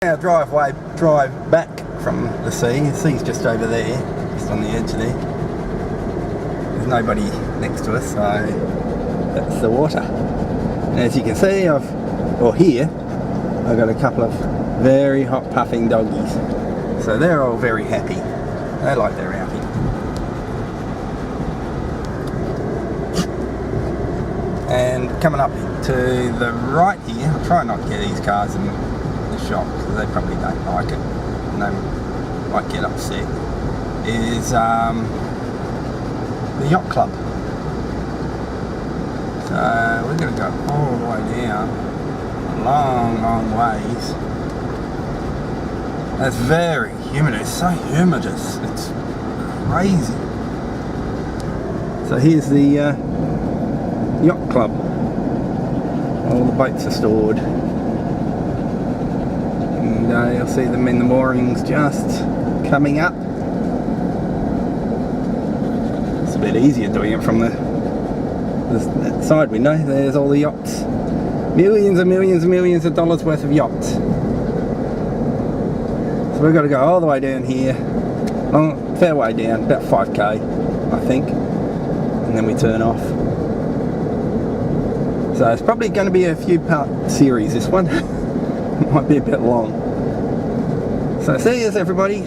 Our drive back from the sea. The sea's just over there, just on the edge there. There's nobody next to us, so that's the water. And as you can see, I've got a couple of very hot puffing doggies. So they're all very happy. They like their outing. And coming up to the right here, I'll try not to get these cars in the shop because they probably don't like it and they might get upset, is the yacht club. So we're going to go all the way down, long ways. It's very humid, it's so humidous, it's crazy. So here's the yacht club. All the boats are stored. And you'll see them in the moorings just coming up. It's a bit easier doing it from that side window. There's all the yachts. Millions and millions and millions of dollars worth of yachts. So we've got to go all the way down here. Fair way down, about 5k I think. And then we turn off. So it's probably going to be a few part series, this one. It might be a bit long. So see you everybody.